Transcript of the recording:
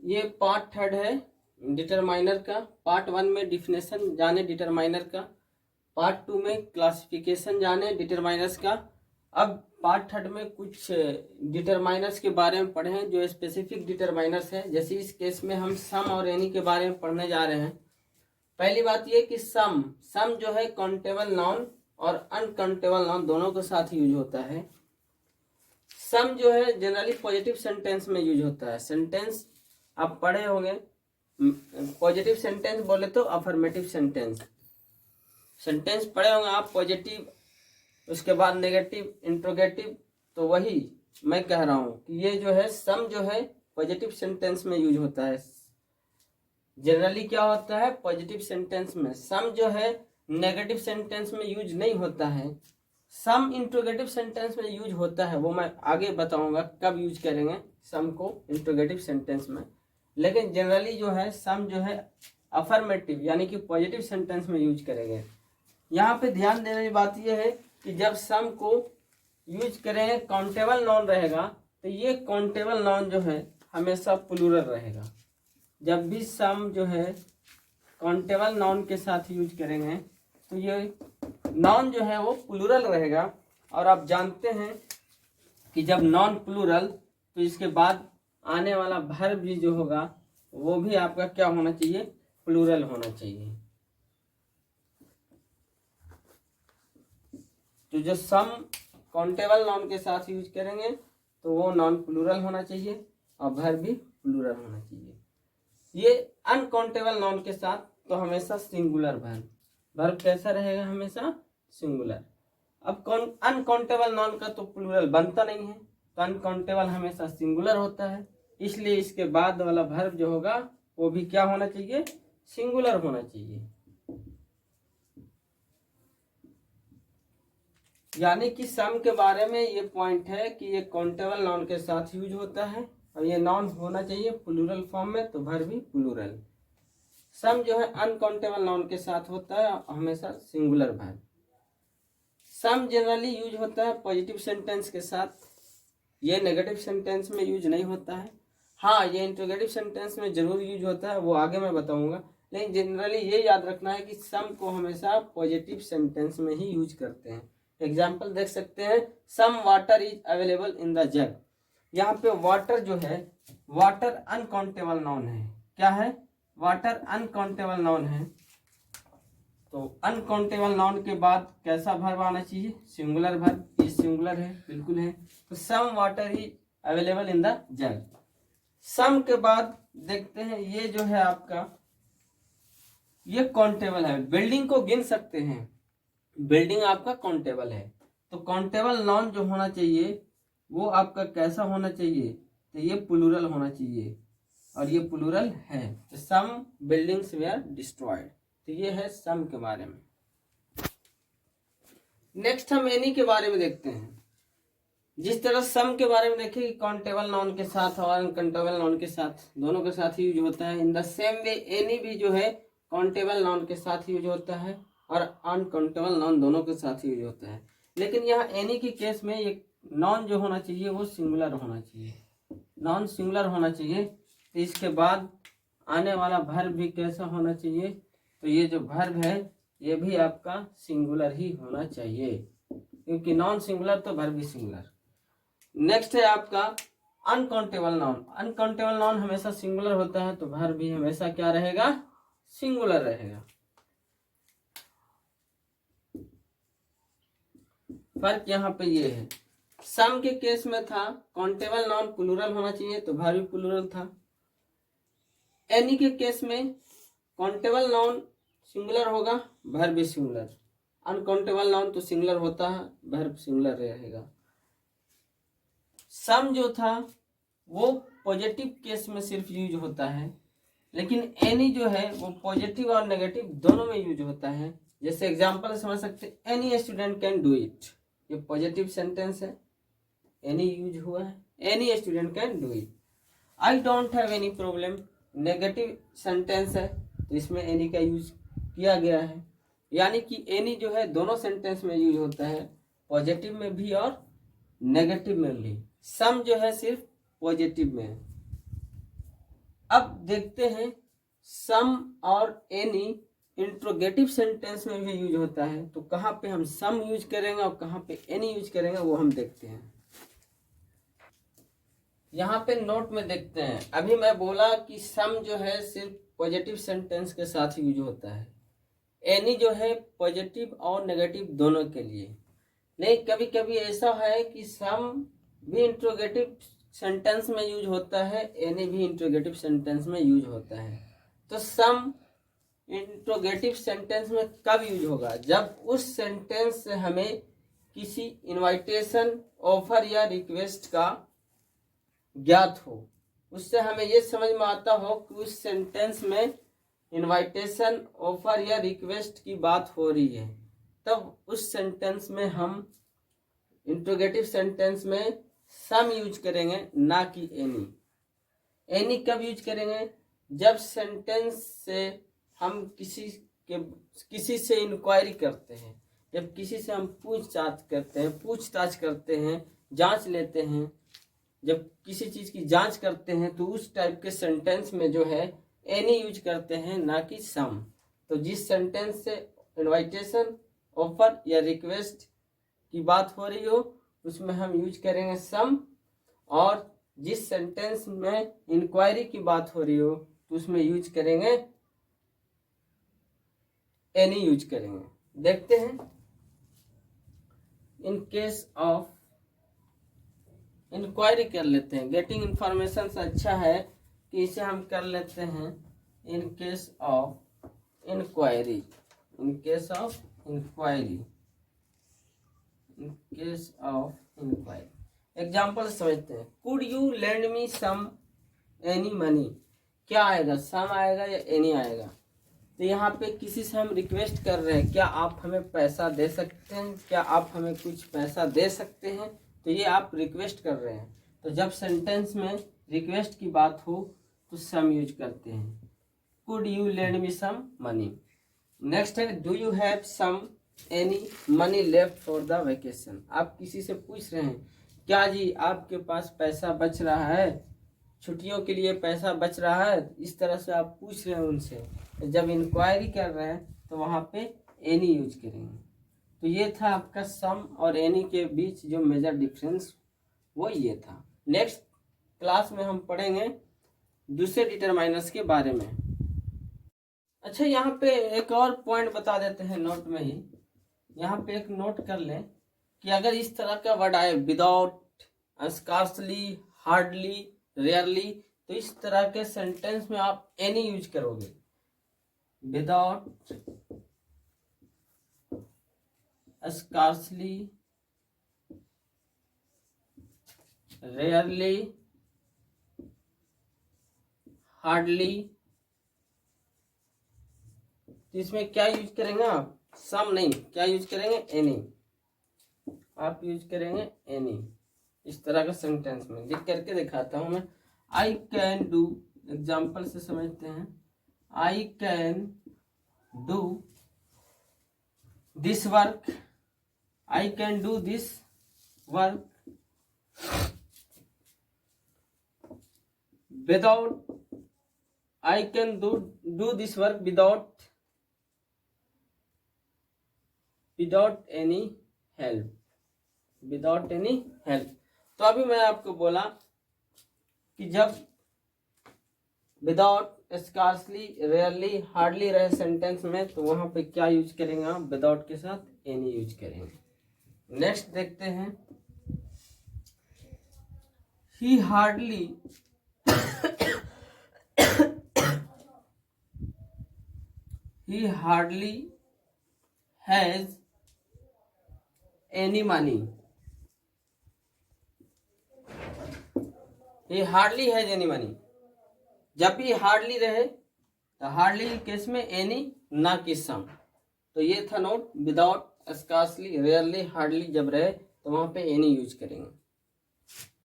ये part third है determiner का। पार्ट वन में डिफिनेशन जाने डिटरमाइनर का, पार्ट टू में क्लासिफिकेशन जाने डिटरमाइनर्स का। अब पार्ट थर्ड में कुछ डिटरमाइनर्स के बारे में पढ़े हैं जो स्पेसिफिक डिटरमाइनर्स है। जैसे इस केस में हम सम और एनी के बारे में पढ़ने जा रहे हैं। पहली बात ये कि सम जो है काउंटेबल नाउन और अनकाउंटेबल नाउन दोनों के साथ यूज होता है। सम जो है जनरली पॉजिटिव सेंटेंस में यूज होता है। सेंटेंस आप पढ़े होंगे, पॉजिटिव सेंटेंस बोले तो अफर्मेटिव सेंटेंस। सेंटेंस पढ़े होंगे आप, पॉजिटिव, उसके बाद नेगेटिव, इंट्रोगेटिव। तो वही मैं कह रहा हूं कि ये जो है सम जो है पॉजिटिव सेंटेंस में यूज होता है। जनरली क्या होता है पॉजिटिव सेंटेंस में, सम जो है नेगेटिव सेंटेंस में यूज नहीं होता है। सम इंट्रोगेटिव सेंटेंस में यूज होता है, वो मैं आगे बताऊंगा कब यूज करेंगे सम को इंट्रोगेटिव सेंटेंस में। लेकिन जनरली जो है सम जो है अफर्मेटिव यानी कि पॉजिटिव सेंटेंस में यूज करेंगे। यहाँ पे ध्यान देने की बात यह है कि जब सम को यूज करेंगे काउंटेबल नाउन रहेगा तो ये काउंटेबल नाउन जो है हमेशा प्लूरल रहेगा। जब भी सम जो है काउंटेबल नाउन के साथ यूज करेंगे तो ये नाउन जो है वो प्लूरल रहेगा। और आप जानते हैं कि जब नॉन प्लूरल तो इसके बाद आने वाला वर्ब भी जो होगा वो भी आपका क्या होना चाहिए, प्लूरल होना चाहिए। तो जो सम काउंटेबल नाउन के साथ यूज करेंगे तो वो नॉन प्लूरल होना चाहिए और वर्ब भी प्लूरल होना चाहिए। ये अनकाउंटेबल नाउन के साथ तो हमेशा सिंगुलर वर्ब कैसा रहेगा, हमेशा सिंगुलर। अब अनकाउंटेबल नाउन का तो प्लूरल बनता नहीं है, तो अनकाउंटेबल हमेशा सिंगुलर होता है, इसलिए इसके बाद वाला वर्ब जो होगा वो भी क्या होना चाहिए, सिंगुलर होना चाहिए। यानी कि सम के बारे में ये पॉइंट है कि ये काउंटेबल नाउन के साथ यूज होता है और ये नाउन होना चाहिए प्लूरल फॉर्म में, तो वर्ब भी प्लूरल। सम जो है अनकाउंटेबल नाउन के साथ होता है हमेशा सिंगुलर वर्ब। सम जनरली यूज होता है पॉजिटिव सेंटेंस के साथ, ये नेगेटिव सेंटेंस में यूज नहीं होता है। हाँ, ये इंट्रोगेटिव सेंटेंस में जरूर यूज होता है, वो आगे मैं बताऊंगा। लेकिन जनरली ये याद रखना है कि सम को हमेशा पॉजिटिव सेंटेंस में ही यूज करते हैं। एग्जाम्पल देख सकते हैं, some water is available in the jug. यहाँ पे वाटर जो है, वाटर अनकाउंटेबल नाउन है। क्या है, वाटर अनकाउंटेबल नाउन है। तो अनकाउंटेबल नाउन के बाद कैसा वर्ब आना चाहिए, सिंगुलर वर्ब। ये सिंगुलर है, बिल्कुल है। तो some water is available in the jug. Some के बाद देखते हैं ये जो है आपका, ये काउंटेबल है। बिल्डिंग को गिन सकते हैं, बिल्डिंग आपका काउंटेबल है। तो काउंटेबल नाउन जो होना चाहिए वो आपका कैसा होना चाहिए, तो ये प्लूरल होना चाहिए और ये प्लूरल है। तो सम बिल्डिंग्स वेयर डिस्ट्रॉयड। तो ये है सम के बारे में। नेक्स्ट हम एनी के बारे में देखते हैं। जिस तरह सम के बारे में देखें कि काउंटेबल नाउन के साथ और अनकाउंटेबल नाउन के साथ दोनों के साथ यूज होता है, in the same way any भी जो है काउंटेबल नाउन के साथ यूज होता है और अनकाउंटेबल नाउन दोनों के साथ यूज होता है। लेकिन यहाँ एनी के केस में ये नाउन जो होना चाहिए वो सिंगुलर होना चाहिए, नाउन सिंगुलर होना चाहिए। तो इसके बाद आने वाला वर्ब भी कैसा होना चाहिए, तो ये जो वर्ब है ये भी आपका सिंगुलर ही होना चाहिए, क्योंकि नाउन सिंगुलर तो वर्ब भी सिंगुलर। नेक्स्ट है आपका अनकाउंटेबल नाउन। अनकाउंटेबल नाउन हमेशा सिंगुलर होता है, तो वर्ब भी हमेशा क्या रहेगा, सिंगुलर रहेगा। फर्क यहाँ पे ये है, सम के केस में था काउंटेबल नाउन प्लूरल होना चाहिए, तो वर्ब भी प्लूरल था। एनी के केस में काउंटेबल नाउन सिंगुलर होगा, वर्ब भी सिंगुलर। अनकाउंटेबल नाउन तो सिंगुलर होता है, वर्ब सिंगुलर रहेगा। सम जो था वो पॉजिटिव केस में सिर्फ यूज होता है, लेकिन एनी जो है वो पॉजिटिव और नेगेटिव दोनों में यूज होता है। जैसे एग्जांपल समझ सकते, any student can do it, ये पॉजिटिव सेंटेंस है, एनी यूज हुआ है, any student can do it. I don't have any problem, negative sentence है, तो इसमें एनी का यूज किया गया है। यानी कि एनी जो है दोनों सेंटेंस में यूज होता है, पॉजिटिव में भी और नेगेटिव में भी। सम जो है सिर्फ पॉजिटिव में है। अब देखते हैं सम और एनी इंट्रोगेटिव सेंटेंस में भी यूज होता है, तो कहाँ पे हम सम यूज करेंगे और कहाँ पे एनी यूज करेंगे वो हम देखते हैं। यहाँ पे नोट में देखते हैं, अभी मैं बोला कि सम जो है सिर्फ पॉजिटिव सेंटेंस के साथ यूज होता है, एनी जो है पॉजिटिव और नेगेटिव दोनों के लिए। नहीं, कभी कभी ऐसा है कि सम भी इंट्रोगेटिव सेंटेंस में यूज होता है, एनी भी इंट्रोगेटिव सेंटेंस में यूज होता है। तो सम इंट्रोगेटिव सेंटेंस में कब यूज होगा? जब उस सेंटेंस से हमें किसी इनविटेशन, ऑफर या रिक्वेस्ट का ज्ञात हो, उससे हमें ये समझ में आता हो कि उस सेंटेंस में इनविटेशन, ऑफर या रिक्वेस्ट की बात हो रही है, तब उस सेंटेंस में हम इंट्रोगेटिव सेंटेंस में सम यूज करेंगे, ना कि एनी। एनी कब यूज करेंगे? जब सेंटेंस से हम किसी से इंक्वायरी करते हैं, जब किसी से हम पूछताछ करते हैं, जांच लेते हैं, जब किसी चीज की जांच करते हैं, तो उस टाइप के सेंटेंस में जो है एनी यूज करते हैं, ना कि सम। तो जिस सेंटेंस से इनविटेशन, ऑफर या रिक्वेस्ट की बात हो रही हो उसमें हम यूज करेंगे सम, और जिस सेंटेंस में इंक्वायरी की बात हो रही हो तो उसमें यूज करेंगे एनी यूज करेंगे। देखते हैं, इन केस ऑफ इंक्वायरी कर लेते हैं, गेटिंग इंफॉर्मेशन से अच्छा है कि इसे हम कर लेते हैं in case of inquiry. In case of inquiry, in case of inquiry example समझते हैं। Could you lend me some any money? क्या आएगा, सम आएगा या एनी आएगा? तो यहाँ पे किसी से हम रिक्वेस्ट कर रहे हैं, क्या आप हमें पैसा दे सकते हैं, क्या आप हमें कुछ पैसा दे सकते हैं, तो ये आप रिक्वेस्ट कर रहे हैं। तो जब सेंटेंस में रिक्वेस्ट की बात हो तो सम यूज करते हैं, could you lend me some money. Next है, do you have some any money left for the vacation? आप किसी से पूछ रहे हैं, क्या जी आपके पास पैसा बच रहा है, छुट्टियों के लिए पैसा बच रहा है, इस तरह से आप पूछ रहे हैं उनसे। जब इंक्वायरी कर रहे हैं तो वहाँ पे एनी यूज करेंगे। तो ये था आपका सम और एनी के बीच जो मेजर डिफरेंस वो ये था। नेक्स्ट क्लास में हम पढ़ेंगे दूसरे डिटरमाइनर्स के बारे में। अच्छा, यहाँ पे एक और पॉइंट बता देते हैं नोट में ही। यहाँ पे एक नोट कर लें कि अगर इस तरह का वर्ड आए, विदाउट, स्कार्सली, हार्डली, रेयरली, तो इस तरह के सेंटेंस में आप एनी यूज करोगे। विदाउट, स्कार्सली, रेयरली, हार्डली, तो इसमें क्या यूज करेंगे आप? सम नहीं, क्या यूज करेंगे? एनी। आप यूज करेंगे एनी। इस तरह का सेंटेंस में लिख करके दिखाता हूं मैं। आई कैन डू, एग्जाम्पल से समझते हैं। I can do this work, I can do this work without, I can do this work without any help, without any help. तो अभी मैं आपको बोला कि जब विदाउट, स्कार्सली, रेयरली, हार्डली रहे सेंटेंस में तो वहां पे क्या यूज करेंगे आप? विदाउट के साथ एनी यूज करेंगे। नेक्स्ट देखते हैं, ही hardly he hardly has any money, he hardly has any money। जब भी हार्डली रहे तो हार्डली केस में एनी, ना कि सम। तो ये था note, without, scarcely, rarely, hardly जब रहे तो वहां पे एनी यूज करेंगे।